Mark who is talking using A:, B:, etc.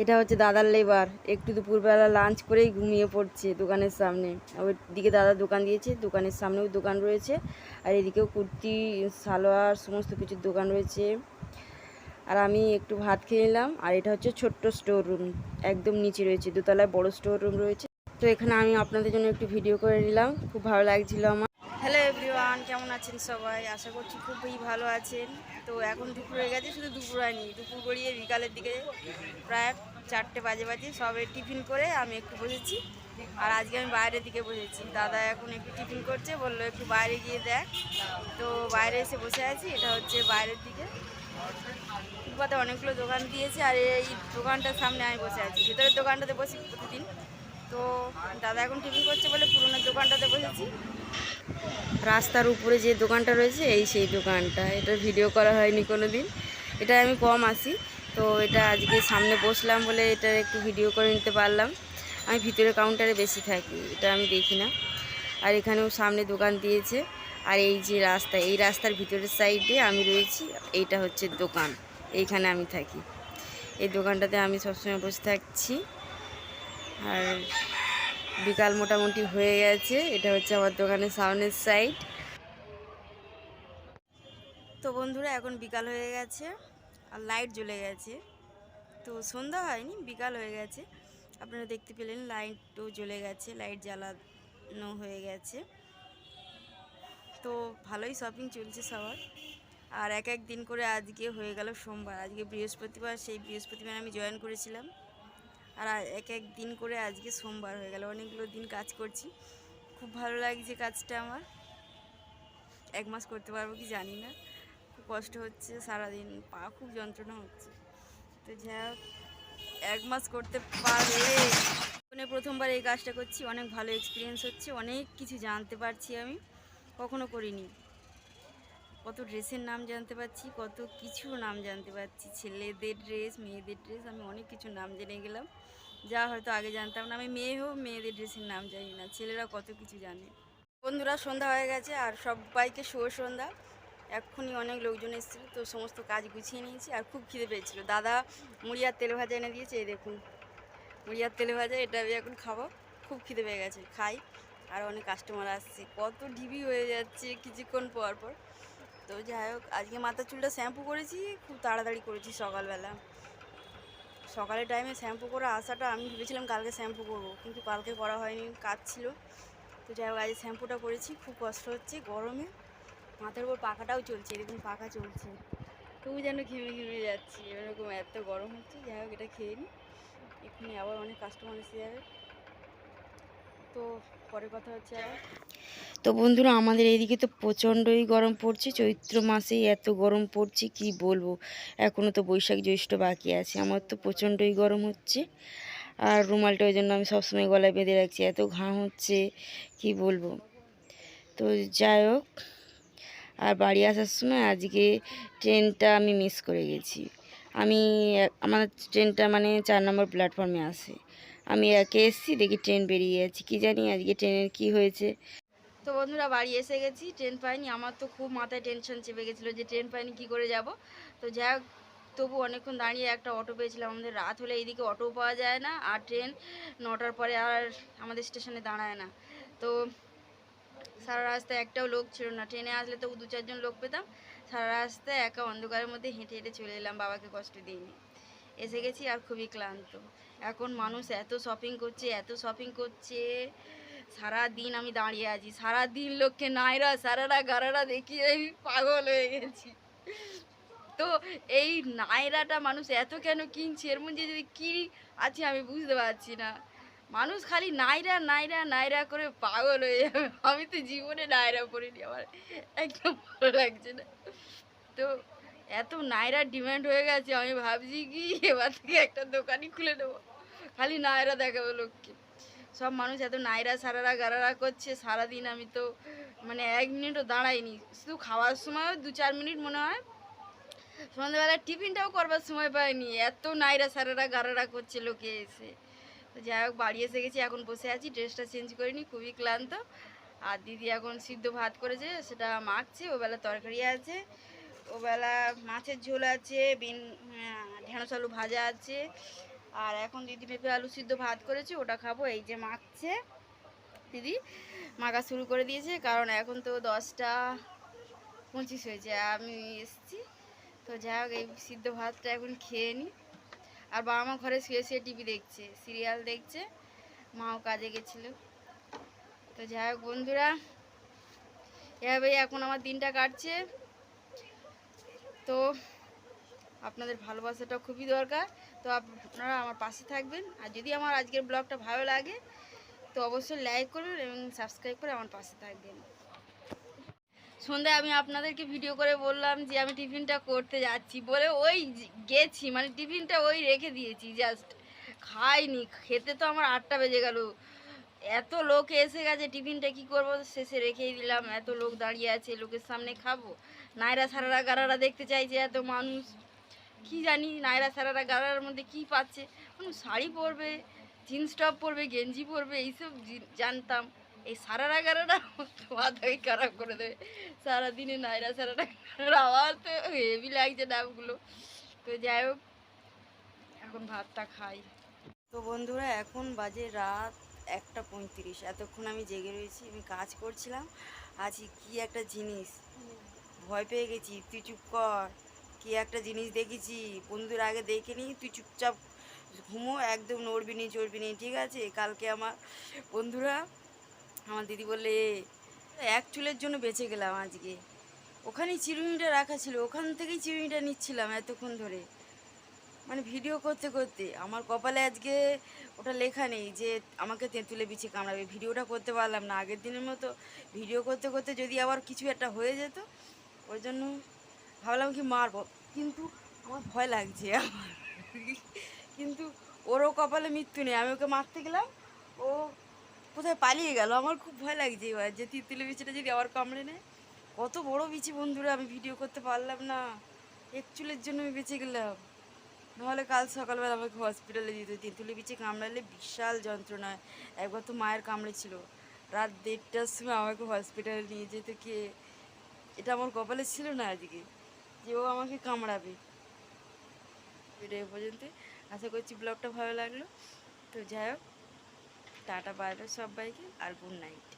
A: এটা হচ্ছে দাদার লেবার, একটু দুপুরবেলা লাঞ্চ করেই ঘুমিয়ে পড়ছে দোকানের সামনে। ওই দিকে দাদা দোকান দিয়েছে, দোকানের সামনেও দোকান রয়েছে, আর এদিকেও কুর্তি সালোয়ার সমস্ত কিছুর দোকান রয়েছে। আর আমি একটু ভাত খেয়ে নিলাম। আর এটা হচ্ছে ছোট্ট স্টোর রুম, একদম নিচে রয়েছে, দোতলায় বড় স্টোর রুম রয়েছে। তো এখানে আমি আপনাদের জন্য একটু ভিডিও করে নিলাম, খুব ভালো লাগছিল আমার। হ্যালো এভরিওয়ান, কেমন আছেন সবাই? আশা করছি খুবই ভালো আছেন। তো এখন দুপুর হয়ে গেছে, শুধু দুপুর হয়নি, দুপুর গড়িয়ে বিকালের দিকে প্রায় 4টে বাজে সবে টিফিন করে আমি একটু বসেছি। আর আজকে আমি বাইরের দিকে বসেছি, দাদা এখন একটু টিফিন করছে, বললো একটু বাইরে গিয়ে দেখ। তো বাইরে এসে বসে আছি, এটা হচ্ছে বাইরের দিকে। ফুটপাতে অনেকগুলো দোকান দিয়েছে, আর এই দোকানটার সামনে আমি বসে আছি। ভিতরের দোকানটাতে বসি প্রতিদিন, তো দাদা এখন টিফিন করছে বলে পুরোনো দোকানটাতে বসেছি। রাস্তার উপরে যে দোকানটা রয়েছে এই সেই দোকানটা, এটার ভিডিও করা হয়নি কোনো দিন, এটা আমি কম আসি। তো এটা আজকে সামনে বসলাম বলে এটা একটু ভিডিও করে নিতে পারলাম। আমি ভিতরে কাউন্টারে বেশি থাকি, এটা আমি দেখি না। আর এখানেও সামনে দোকান দিয়েছে। আর এই যে রাস্তা, এই রাস্তার ভিতরের সাইডে আমি রয়েছি, এইটা হচ্ছে দোকান, এইখানে আমি থাকি। এই দোকানটাতে আমি সবসময় বসে থাকছি। আর বিকাল মোটামুটি হয়ে গেছে, এটা হচ্ছে আমার দোকানের সামনের সাইড। তো বন্ধুরা এখন বিকাল হয়ে গেছে, আর লাইট জ্বলে গেছে। তো সন্ধ্যা হয়নি, বিকাল হয়ে গেছে। আপনারা দেখতে পেলেন লাইটও জ্বলে গেছে, লাইট জ্বালানো হয়ে গেছে। তো ভালোই শপিং চলছে সবার। আর এক এক দিন করে আজকে হয়ে গেল সোমবার, আজকে বৃহস্পতিবার, সেই বৃহস্পতিবার আমি জয়েন করেছিলাম। আর এক এক দিন করে আজকে সোমবার হয়ে গেল, অনেকগুলো দিন কাজ করছি। খুব ভালো লাগছে কাজটা আমার। 1 মাস করতে পারবো কি জানি না, খুব কষ্ট হচ্ছে, সারাদিন পা খুব যন্ত্রণা হচ্ছে। তো যাই হোক, 1 মাস করতে পারলে মানে প্রথমবার এই কাজটা করছি, অনেক ভালো এক্সপিরিয়েন্স হচ্ছে, অনেক কিছু জানতে পারছি আমি, কখনো করিনি। কত ড্রেসের নাম জানতে পারছি, কত কিছু নাম জানতে পারছি, ছেলেদের ড্রেস, মেয়েদের ড্রেস, আমি অনেক কিছু নাম জেনে গেলাম, যা হয়তো আগে জানতাম না। আমি মেয়ে হোক, মেয়েদের ড্রেসের নাম জানি না, ছেলেরা কত কিছু জানে। বন্ধুরা সন্ধ্যা হয়ে গেছে, আর সবাইকে শুভ সন্ধ্যা। এক্ষুনি অনেক লোকজন এসেছিলো, তো সমস্ত কাজ গুছিয়ে নিয়েছি। আর খুব খিদে পেয়েছিল, দাদা মুড়ি আর তেলে ভাজা এনে দিয়েছে, এই দেখুন মুড়ি আর তেলে ভাজা, এটা আমি এখন খাবো। খুব খিদে পেয়ে গেছে, খাই। আর অনেক কাস্টমার আসছে, কত ঢিবি হয়ে যাচ্ছে কিছুক্ষণ পর পর। তো যাই হোক, আজকে মাথার চুলটা শ্যাম্পু করেছি, খুব তাড়াতাড়ি করেছি সকালবেলা। সকালের টাইমে শ্যাম্পু করে আসাটা, আমি ভেবেছিলাম কালকে শ্যাম্পু করবো, কিন্তু কালকে করা হয়নি, কাজ ছিল। তো যাই হোক, আজ শ্যাম্পুটা করেছি। খুব কষ্ট হচ্ছে গরমে, মাথার উপর পাখাটাও চলছে, এরকম পাখা চলছে, তবু যেন ঘেমে ঘেমে যাচ্ছি, এরকম এত গরম হচ্ছে। যাই হোক, এটা খেয়ে নিই, এখানে আবার অনেক কাস্টমার এসে যাবে। তো পরে কথা হচ্ছে আবার। তো বন্ধুরা, আমাদের এইদিকে তো প্রচণ্ডই গরম পড়ছে, চৈত্র মাসেই এত গরম পড়ছে কি বলবো। এখনও তো বৈশাখ জ্যৈষ্ঠ বাকি আছে, আমার তো প্রচণ্ডই গরম হচ্ছে। আর রুমালটা ওই জন্য আমি সবসময় গলায় বেঁধে রাখছি, এত ঘাম হচ্ছে কি বলবো। তো যাই হোক, আর বাড়ি আসার সময় আজকে ট্রেনটা আমি মিস করে গেছি। আমার ট্রেনটা মানে 4 নম্বর প্ল্যাটফর্মে আসে, আমি একে এসেছি, দেখি ট্রেন বেরিয়ে যাচ্ছি, কী জানি আজকে ট্রেনের কি হয়েছে। তো বন্ধুরা, বাড়ি এসে গেছি, ট্রেন পাইনি। আমার তো খুব মাথায় টেনশন চেপে গেছিলো যে ট্রেন পাইনি, কী করে যাব। তো যাই হোক, তবু অনেকক্ষণ দাঁড়িয়ে একটা অটো পেয়েছিলাম। আমাদের রাত হলে এইদিকে অটোও পাওয়া যায় না, আর ট্রেন 9টার পরে আর আমাদের স্টেশনে দাঁড়ায় না। তো সারা রাস্তায় একটাও লোক ছিল না, ট্রেনে আসলে তো 2-4 জন লোক পেতাম। সারা রাস্তায় একা অন্ধকারের মধ্যে হেঁটে হেঁটে চলে এলাম, বাবাকে কষ্ট দিইনি। এসে গেছি আর খুবই ক্লান্ত। এখন মানুষ এত শপিং করছে, এত শপিং করছে, সারা দিন আমি দাঁড়িয়ে আছি, সারা দিন লোককে নাইরা সারারা গারারা দেখিয়ে আমি পাগল হয়ে গেছি। তো এই নায়রাটা মানুষ এত কেন কিনছে, এর মধ্যে যদি কী আছে আমি বুঝতে পারছি না। মানুষ খালি নাইরা নাইরা নাইরা করে পাগল হয়ে যাবে। আমি তো জীবনে নাইরা পরিনি, আমার একদম ভালো লাগছে না। তো এত নাইরার ডিমান্ড হয়ে গেছে, আমি ভাবছি কি এবার থেকে একটা দোকানই খুলে নেবো, খালি নায়রা দেখাবো লোককে। সব মানুষ এত নাইরা সারারা গারারা করছে, সারাদিন আমি তো মানে 1 মিনিটও দাঁড়াইনি, শুধু খাওয়ার সময়ও 2-4 মিনিট মনে হয়, সন্ধ্যাবেলায় টিফিনটাও করবার সময় পাইনি, এত নাইরা সারারা গারারা করছে লোকে এসে। তো যাই হোক, বাড়ি এসে গেছি, এখন বসে আছি, ড্রেসটা চেঞ্জ করিনি, খুবই ক্লান্ত। আর দিদি এখন সিদ্ধ ভাত করেছে, সেটা মাখছে, ওবেলা তরকারি আছে, ওবেলা মাছের ঝোল আছে, ঢেঁড়স আলু ভাজা আছে, আর এখন দিদি পেঁপে আলু সিদ্ধ ভাত করেছে, ওটা খাবো। এই যে মাখছে দিদি, মাখা শুরু করে দিয়েছে, কারণ এখন তো 10টা 25 হয়েছে, আমি এসছি। তো যাই হোক, এই সিদ্ধ ভাতটা এখন খেয়ে নিই। আর বাবা মা ঘরে শুয়ে শুয়ে টিভি দেখছে, সিরিয়াল দেখছে, মাও কাজে গেছিলো। তো যাই হোক বন্ধুরা, এভাবেই এখন আমার দিনটা কাটছে। তো আপনাদের ভালোবাসাটা খুবই দরকার। তো আপনারা আমার পাশে থাকবেন। আর যদি আমার আজকের ব্লগটা ভালো লাগে তো অবশ্যই লাইক করবেন এবং সাবস্ক্রাইব করে আমার পাশে থাকবেন। সন্ধ্যায় আমি আপনাদেরকে ভিডিও করে বললাম যে আমি টিফিনটা করতে যাচ্ছি বলে ওই গেছি, মানে টিফিনটা ওই রেখে দিয়েছি, জাস্ট খাইনি। খেতে তো আমার 8টা বেজে গেল। এত লোক এসে গেছে, টিফিনটা কি করব, শেষে রেখেই দিলাম। এত লোক দাঁড়িয়ে আছে, লোকের সামনে খাবো? নাইরা সারারা গারারা দেখতে চাইছে এত মানুষ, কি জানি নাইরা সারারা গারার মধ্যে কি পাচ্ছে। শাড়ি পরবে, জিন্স টপ পরবে, গেঞ্জি পরবে, এইসব জানতাম। এই সারারা গারারা মাথায় খারাপ করে দেবে। সারাদিনে নাইরা সারারা গারারা, আমার তো হেভি লাগছে নামগুলো। তো যাই হোক, এখন ভাতটা খাই। তো বন্ধুরা, এখন বাজে রাত 1টা 35। এতক্ষণ আমি জেগে রয়েছি, আমি কাজ করছিলাম। আজ কি একটা জিনিস, ভয় পেয়ে গেছি। তুই চুপ কর, কি একটা জিনিস দেখেছি, বন্ধুর আগে দেখে নি, তুই চুপচাপ ঘুমো, একদম নড়বি নি চড়বি নি, ঠিক আছে? কালকে আমার বন্ধুরা, আমার দিদি বললে এক চুলের জন্য বেঁচে গেলাম আজকে। ওখানেই চিরুনিটা রাখা ছিল, ওখান থেকেই চিরুনিটা নিচ্ছিলাম এতক্ষণ ধরে, মানে ভিডিও করতে করতে। আমার কপালে আজকে ওটা লেখা নেই যে আমাকে তেঁতুলে বিছে কামড়াবে। ভিডিওটা করতে পারলাম না আগের দিনের মতো। ভিডিও করতে করতে যদি আবার কিছু একটা হয়ে যেত, ওই জন্য ভাবলাম কি মারবো, কিন্তু আমার ভয় লাগছে আমার। কিন্তু ওরও কপালে মৃত্যু নেই, আমি ওকে মারতে গেলাম, ও কোথায় পালিয়ে গেল। আমার খুব ভয় লাগছে এবার, যে তেঁতুলে বিছিটা যদি আবার কামড়ে নেয়। কত বড় বিছি বন্ধুরা, আমি ভিডিও করতে পারলাম না, এক চুলের জন্য আমি বেঁচে গেলাম। নাহলে কাল সকালবেলা আমাকে হসপিটালে দিত। তেঁতুলে বিছে কামড়ালে বিশাল যন্ত্রণা। একবার তো মায়ের কামড়েছিল, রাত 1:30টার সময় আমাকে হসপিটালে নিয়ে যেত কে। এটা আমার কপালে ছিল না আজকে, যে ও আমাকে কামড়াবে। এটা এ পর্যন্ত। আশা করছি ব্লগটা ভালো লাগলো। তো যাই হোক, টাটা বাই বাই সবাইকে, আর গুড নাইট।